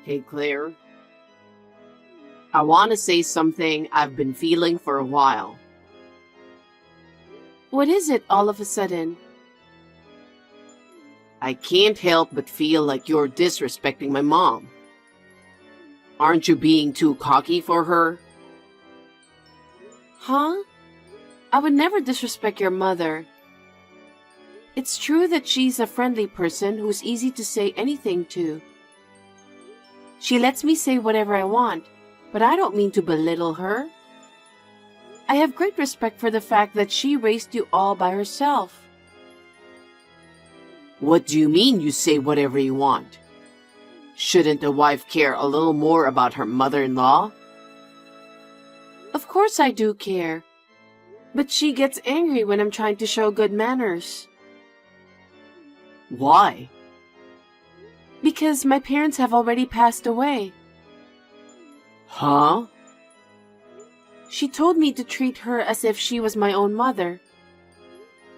Hey, Claire. I want to say something I've been feeling for a while. What is it all of a sudden? I can't help but feel like you're disrespecting my mom. Aren't you being too cocky for her? Huh? I would never disrespect your mother. It's true that she's a friendly person who's easy to say anything to. She lets me say whatever I want, but I don't mean to belittle her. I have great respect for the fact that she raised you all by herself. What do you mean you say whatever you want? Shouldn't a wife care a little more about her mother-in-law? Of course I do care. But she gets angry when I'm trying to show good manners. Why? Because my parents have already passed away. Huh? She told me to treat her as if she was my own mother.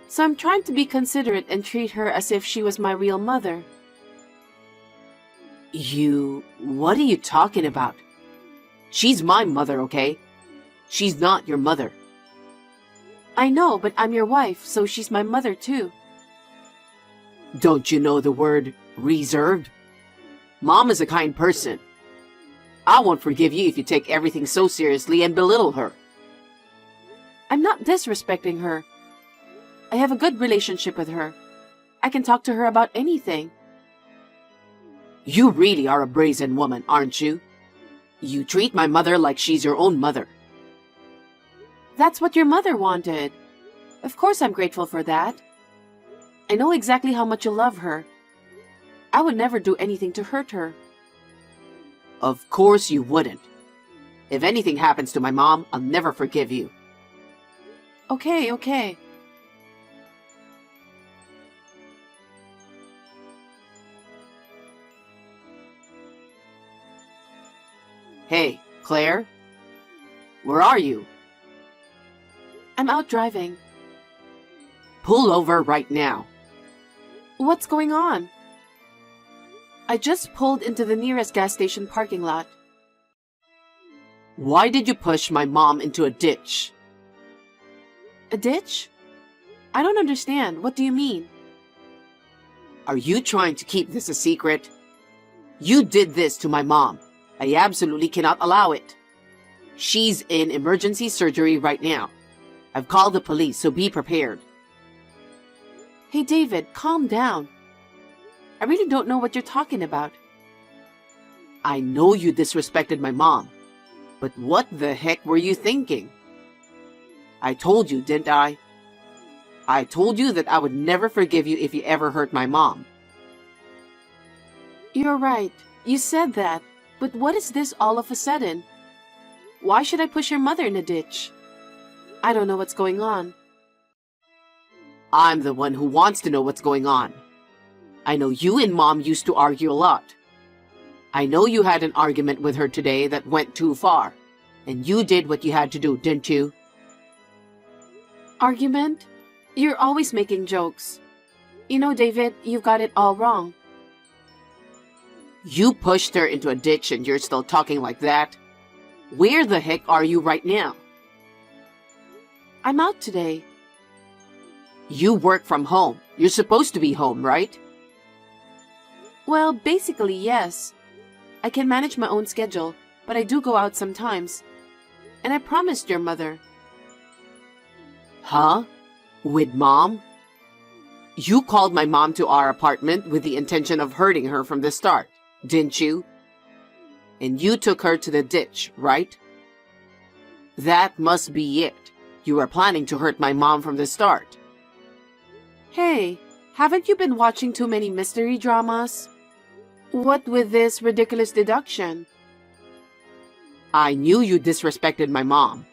So I'm trying to be considerate and treat her as if she was my real mother. What are you talking about? She's my mother, okay? She's not your mother. I know, but I'm your wife, so she's my mother too. Don't you know the word reserved? Mom is a kind person. I won't forgive you if you take everything so seriously and belittle her. I'm not disrespecting her. I have a good relationship with her. I can talk to her about anything. You really are a brazen woman, aren't you? You treat my mother like she's your own mother. That's what your mother wanted. Of course I'm grateful for that. I know exactly how much you love her. I would never do anything to hurt her. Of course you wouldn't. If anything happens to my mom, I'll never forgive you. Okay. Hey, Claire? Where are you? I'm out driving. Pull over right now. What's going on? I just pulled into the nearest gas station parking lot. Why did you push my mom into a ditch? A ditch? I don't understand. What do you mean? Are you trying to keep this a secret? You did this to my mom. I absolutely cannot allow it. She's in emergency surgery right now. I've called the police, so be prepared. Hey, David, calm down. I really don't know what you're talking about. I know you disrespected my mom, but what the heck were you thinking? I told you, didn't I? I told you that I would never forgive you if you ever hurt my mom. You're right. You said that. But what is this all of a sudden? Why should I push your mother in a ditch? I don't know what's going on. I'm the one who wants to know what's going on. I know you and Mom used to argue a lot. I know you had an argument with her today that went too far, and you did what you had to do, didn't you? Argument? You're always making jokes. You know, David, you've got it all wrong. You pushed her into a ditch and you're still talking like that? Where the heck are you right now? I'm out today. You work from home. You're supposed to be home, right? Well, basically, yes. I can manage my own schedule, but I do go out sometimes. And I promised your mother. Huh? With Mom? You called my mom to our apartment with the intention of hurting her from the start, didn't you? And you took her to the ditch, right? That must be it. You were planning to hurt my mom from the start. Hey, haven't you been watching too many mystery dramas? What with this ridiculous deduction? I knew you disrespected my mom.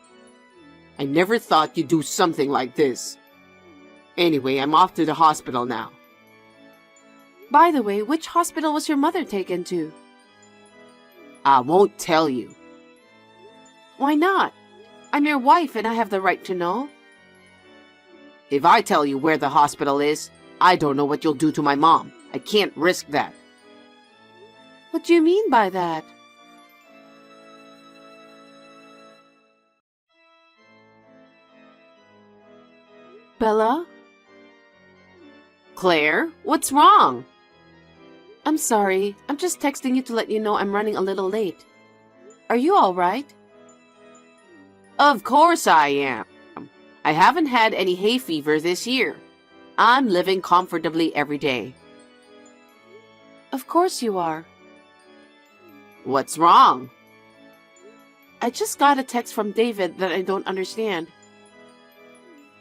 I never thought you'd do something like this. Anyway, I'm off to the hospital now. By the way, which hospital was your mother taken to? I won't tell you. Why not? I'm your wife and I have the right to know. If I tell you where the hospital is, I don't know what you'll do to my mom. I can't risk that. What do you mean by that? Bella? Claire, what's wrong? I'm sorry. I'm just texting you to let you know I'm running a little late. Are you all right? Of course I am. I haven't had any hay fever this year. I'm living comfortably every day. Of course you are. What's wrong? I just got a text from David that I don't understand.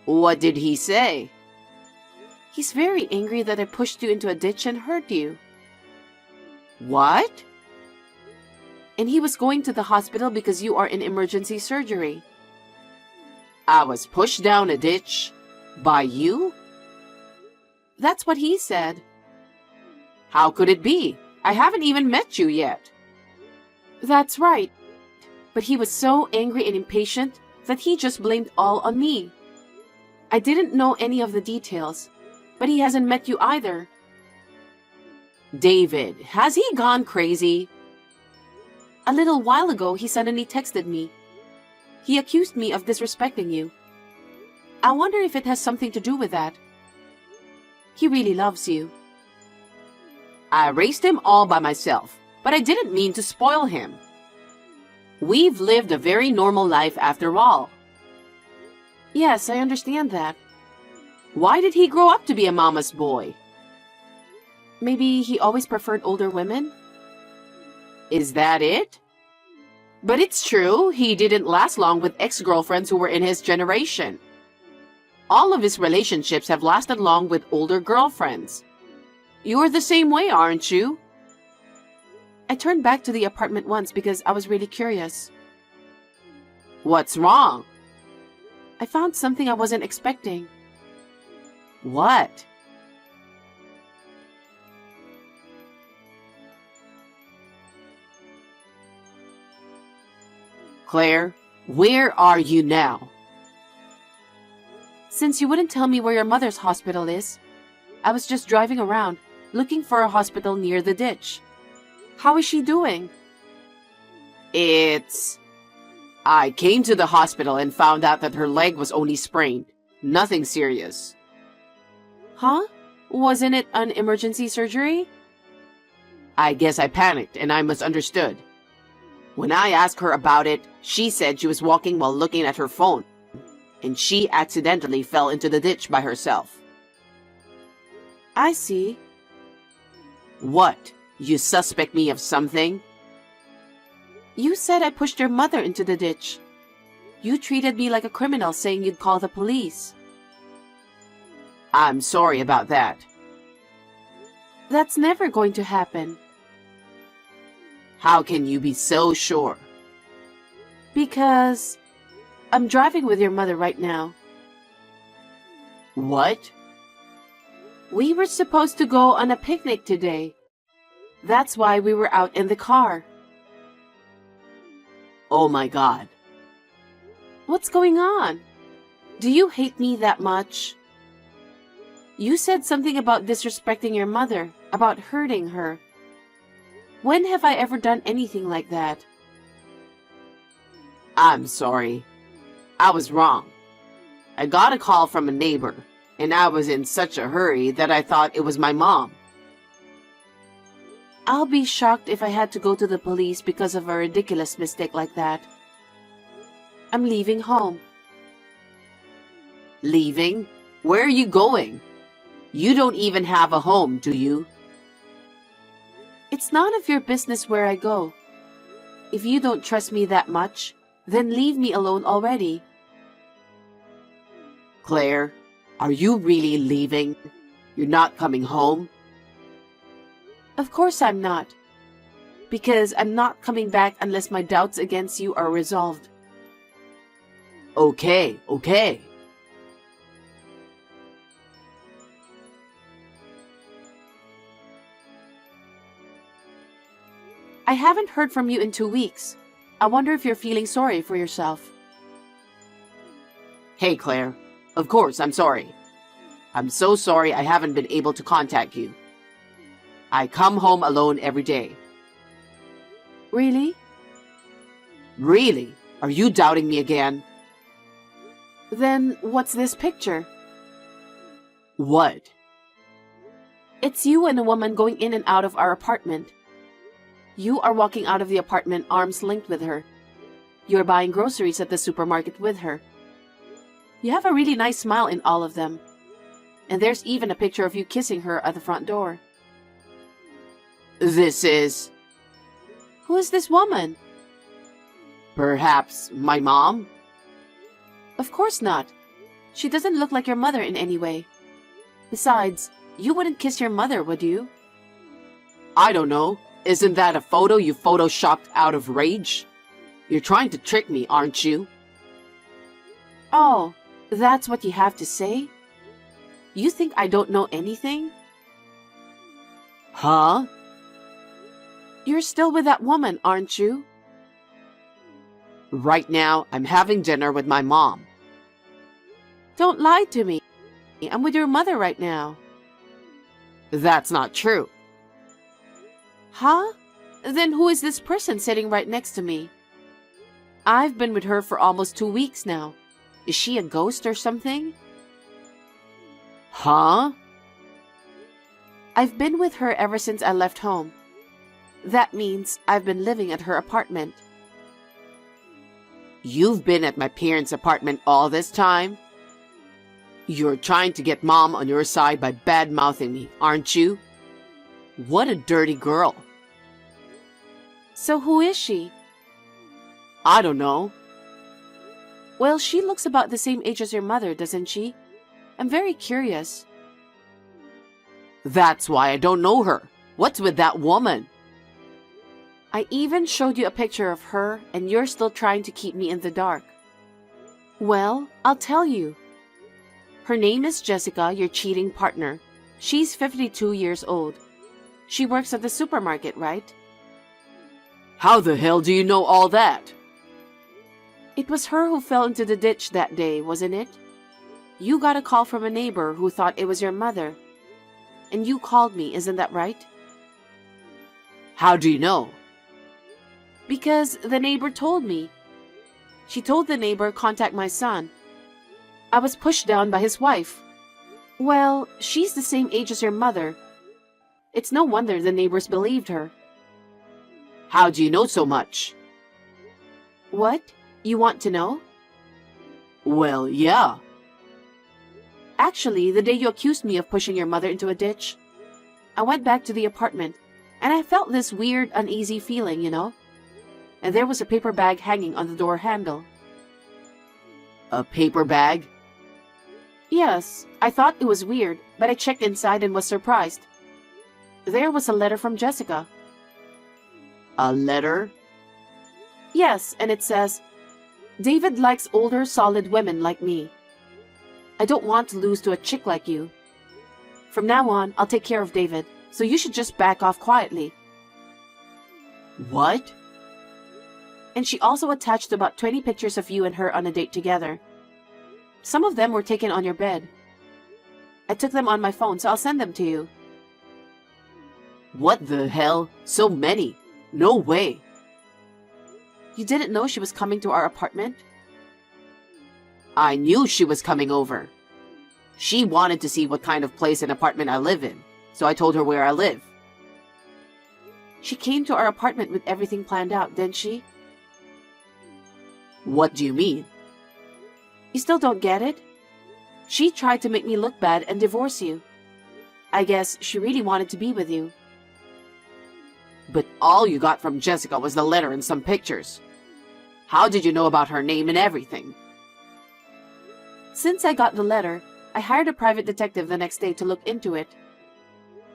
What did he say? He's very angry that I pushed you into a ditch and hurt you. What? And he was going to the hospital because you are in emergency surgery. I was pushed down a ditch? By you? That's what he said. How could it be? I haven't even met you yet. That's right. But he was so angry and impatient that he just blamed all on me. I didn't know any of the details, but he hasn't met you either. David, has he gone crazy? A little while ago, he suddenly texted me. He accused me of disrespecting you. I wonder if it has something to do with that. He really loves you. I raised him all by myself, but I didn't mean to spoil him. We've lived a very normal life after all. Yes, I understand that. Why did he grow up to be a mama's boy? Maybe he always preferred older women? Is that it? But it's true, he didn't last long with ex-girlfriends who were in his generation. All of his relationships have lasted long with older girlfriends. You're the same way, aren't you? I turned back to the apartment once because I was really curious. What's wrong? I found something I wasn't expecting. What? Claire, where are you now? Since you wouldn't tell me where your mother's hospital is, I was just driving around, looking for a hospital near the ditch. How is she doing? I came to the hospital and found out that her leg was only sprained. Nothing serious. Huh? Wasn't it an emergency surgery? I guess I panicked and I misunderstood. When I asked her about it, she said she was walking while looking at her phone, and she accidentally fell into the ditch by herself. I see. What? You suspect me of something? You said I pushed your mother into the ditch. You treated me like a criminal, saying you'd call the police. I'm sorry about that. That's never going to happen. How can you be so sure? Because I'm driving with your mother right now. What? We were supposed to go on a picnic today. That's why we were out in the car. Oh my God. What's going on? Do you hate me that much? You said something about disrespecting your mother, about hurting her. When have I ever done anything like that? I'm sorry. I was wrong. I got a call from a neighbor, and I was in such a hurry that I thought it was my mom. I'll be shocked if I had to go to the police because of a ridiculous mistake like that. I'm leaving home. Leaving? Where are you going? You don't even have a home, do you? It's none of your business where I go. If you don't trust me that much, then leave me alone already. Claire, are you really leaving? You're not coming home? Of course I'm not. Because I'm not coming back unless my doubts against you are resolved. Okay. I haven't heard from you in 2 weeks. I wonder if you're feeling sorry for yourself. Hey, Claire. Of course, I'm sorry. I'm so sorry I haven't been able to contact you. I come home alone every day. Really? Really? Are you doubting me again? Then what's this picture? What? It's you and a woman going in and out of our apartment. You are walking out of the apartment arms linked with her. You're buying groceries at the supermarket with her. You have a really nice smile in all of them. And there's even a picture of you kissing her at the front door. This is... Who is this woman? perhaps my mom? Of course not. She doesn't look like your mother in any way. Besides, you wouldn't kiss your mother, would you? I don't know. Isn't that a photo you photoshopped out of rage? You're trying to trick me, aren't you? Oh, that's what you have to say? You think I don't know anything? Huh? You're still with that woman, aren't you? Right now, I'm having dinner with my mom. Don't lie to me. I'm with your mother right now. That's not true. Huh? Then who is this person sitting right next to me? I've been with her for almost 2 weeks now. Is she a ghost or something? Huh? I've been with her ever since I left home. That means I've been living at her apartment. You've been at my parents' apartment all this time? You're trying to get Mom on your side by bad-mouthing me, aren't you? What a dirty girl. So who is she? I don't know. Well, she looks about the same age as your mother, doesn't she? I'm very curious. That's why I don't know her. What's with that woman? I even showed you a picture of her, and you're still trying to keep me in the dark. Well, I'll tell you. Her name is Jessica, your cheating partner. She's 52 years old. She works at the supermarket, right? How the hell do you know all that? It was her who fell into the ditch that day, wasn't it? You got a call from a neighbor who thought it was your mother. And you called me, isn't that right? How do you know? Because the neighbor told me. She told the neighbor contact my son. I was pushed down by his wife. Well, she's the same age as your mother. It's no wonder the neighbors believed her. How do you know so much? What? You want to know? Well, yeah. Actually, the day you accused me of pushing your mother into a ditch, I went back to the apartment, and I felt this weird, uneasy feeling, you know? And there was a paper bag hanging on the door handle. A paper bag? Yes, I thought it was weird, but I checked inside and was surprised. There was a letter from Jessica. A letter? Yes, and it says, David likes older, solid women like me. I don't want to lose to a chick like you. From now on, I'll take care of David, so you should just back off quietly. What? And she also attached about 20 pictures of you and her on a date together. Some of them were taken on your bed. I took them on my phone, so I'll send them to you. What the hell? So many? No way. You didn't know she was coming to our apartment? I knew she was coming over. She wanted to see what kind of place and apartment I live in, so I told her where I live. She came to our apartment with everything planned out, didn't she? What do you mean? You still don't get it? She tried to make me look bad and divorce you. I guess she really wanted to be with you. But all you got from Jessica was the letter and some pictures. How did you know about her name and everything? Since I got the letter, I hired a private detective the next day to look into it.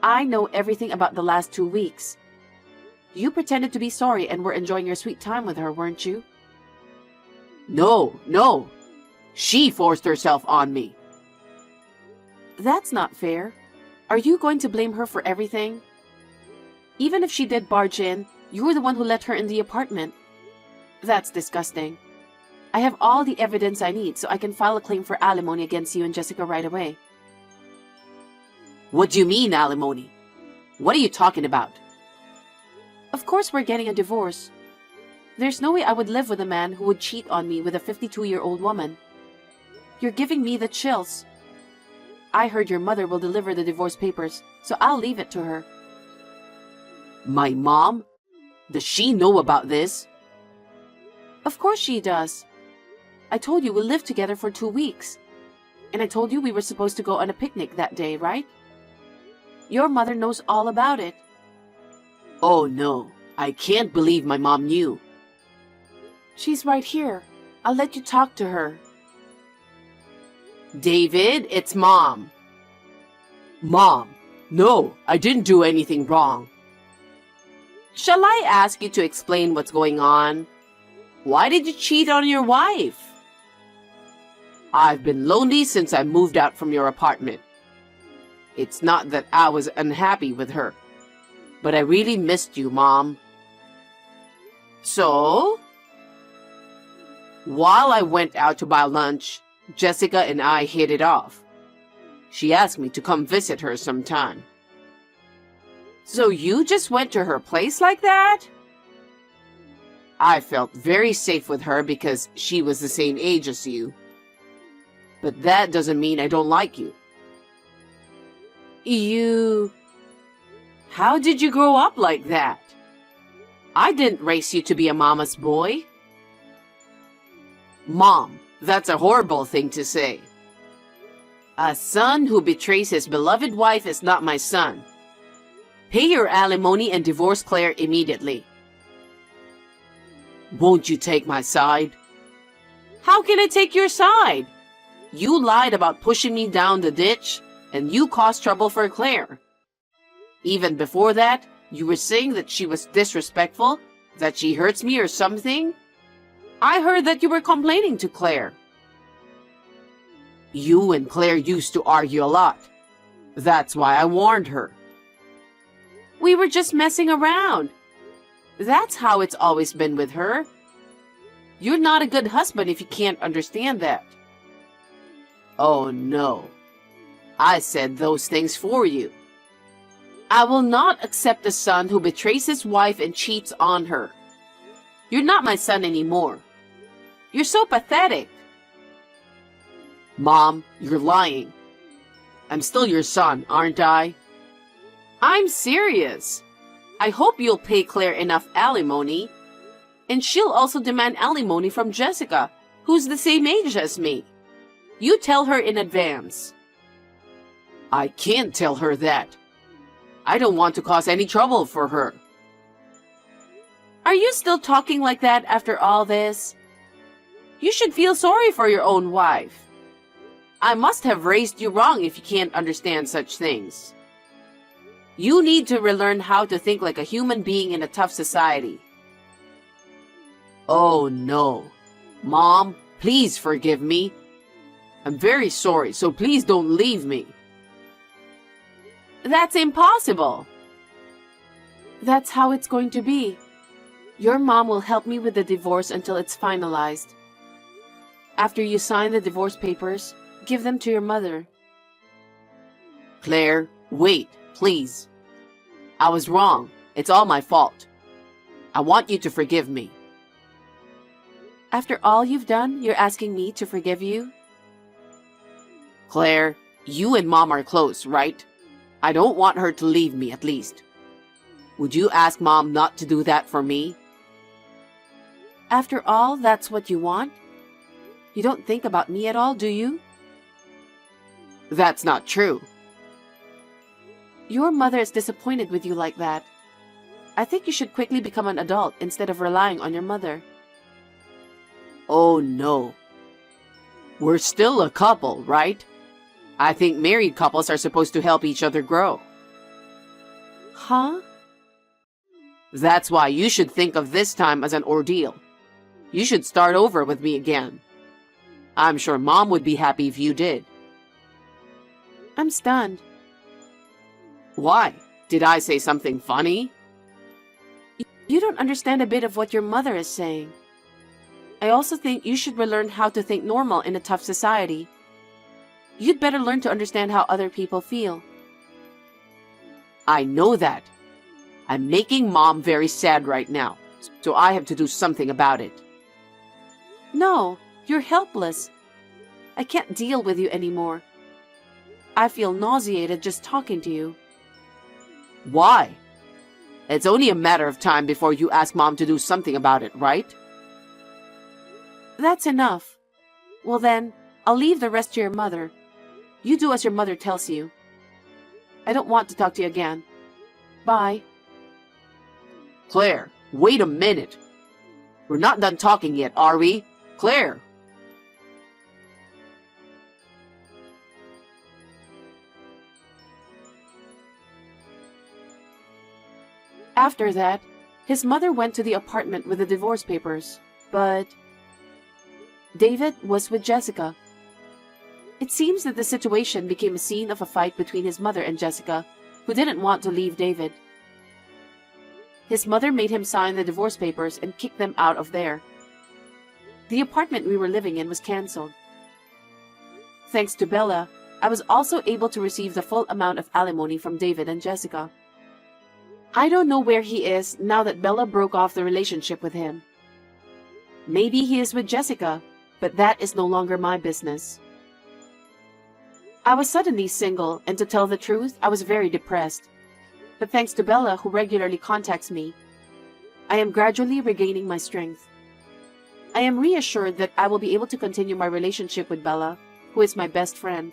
I know everything about the last 2 weeks. You pretended to be sorry and were enjoying your sweet time with her, weren't you? No. She forced herself on me. That's not fair. Are you going to blame her for everything? Even if she did barge in, you were the one who let her in the apartment. That's disgusting. I have all the evidence I need, so I can file a claim for alimony against you and Jessica right away. What do you mean, alimony? What are you talking about? Of course we're getting a divorce. There's no way I would live with a man who would cheat on me with a 52-year-old woman. You're giving me the chills. I heard your mother will deliver the divorce papers, so I'll leave it to her. My mom? Does she know about this? Of course she does. I told you we lived together for 2 weeks. And I told you we were supposed to go on a picnic that day, right? Your mother knows all about it. Oh no, I can't believe my mom knew. She's right here. I'll let you talk to her. David, it's Mom. Mom, no, I didn't do anything wrong. Shall I ask you to explain what's going on? Why did you cheat on your wife? I've been lonely since I moved out from your apartment. It's not that I was unhappy with her, but I really missed you, Mom. So, while I went out to buy lunch, Jessica and I hit it off. She asked me to come visit her sometime. So you just went to her place like that? I felt very safe with her because she was the same age as you. But that doesn't mean I don't like you. How did you grow up like that? I didn't raise you to be a mama's boy. Mom, that's a horrible thing to say. A son who betrays his beloved wife is not my son. Pay your alimony and divorce Claire immediately. Won't you take my side? How can I take your side? You lied about pushing me down the ditch, and you caused trouble for Claire. Even before that, you were saying that she was disrespectful, that she hurts me or something. I heard that you were complaining to Claire. You and Claire used to argue a lot. That's why I warned her. We were just messing around. That's how it's always been with her. You're not a good husband if you can't understand that. Oh no. I said those things for you. I will not accept a son who betrays his wife and cheats on her. You're not my son anymore. You're so pathetic. Mom, you're lying. I'm still your son, aren't I? I'm serious. I hope you'll pay Claire enough alimony. And she'll also demand alimony from Jessica, who's the same age as me. You tell her in advance. I can't tell her that. I don't want to cause any trouble for her. Are you still talking like that after all this? You should feel sorry for your own wife. I must have raised you wrong if you can't understand such things. You need to relearn how to think like a human being in a tough society. Oh no. Mom, please forgive me. I'm very sorry, so please don't leave me. That's impossible. That's how it's going to be. Your mom will help me with the divorce until it's finalized. After you sign the divorce papers, give them to your mother. Claire, wait, please. I was wrong. It's all my fault. I want you to forgive me. After all you've done, you're asking me to forgive you? Claire, you and Mom are close, right? I don't want her to leave me, at least. Would you ask Mom not to do that for me? After all, that's what you want? You don't think about me at all, do you? That's not true. Your mother is disappointed with you like that. I think you should quickly become an adult instead of relying on your mother. Oh no. We're still a couple, right? I think married couples are supposed to help each other grow. Huh? That's why you should think of this time as an ordeal. You should start over with me again. I'm sure Mom would be happy if you did. I'm stunned. Why? Did I say something funny? You don't understand a bit of what your mother is saying. I also think you should relearn how to think normal in a tough society. You'd better learn to understand how other people feel. I know that. I'm making Mom very sad right now, so I have to do something about it. No, you're helpless. I can't deal with you anymore. I feel nauseated just talking to you. Why? It's only a matter of time before you ask Mom to do something about it, right? That's enough. Well then, I'll leave the rest to your mother. You do as your mother tells you. I don't want to talk to you again. Bye. Claire, wait a minute. We're not done talking yet, are we? Claire! After that, his mother went to the apartment with the divorce papers, but David was with Jessica. It seems that the situation became a scene of a fight between his mother and Jessica, who didn't want to leave David. His mother made him sign the divorce papers and kick them out of there. The apartment we were living in was cancelled. Thanks to Bella, I was also able to receive the full amount of alimony from David and Jessica. I don't know where he is now that Bella broke off the relationship with him. Maybe he is with Jessica, but that is no longer my business. I was suddenly single, and to tell the truth, I was very depressed. But thanks to Bella, who regularly contacts me, I am gradually regaining my strength. I am reassured that I will be able to continue my relationship with Bella, who is my best friend.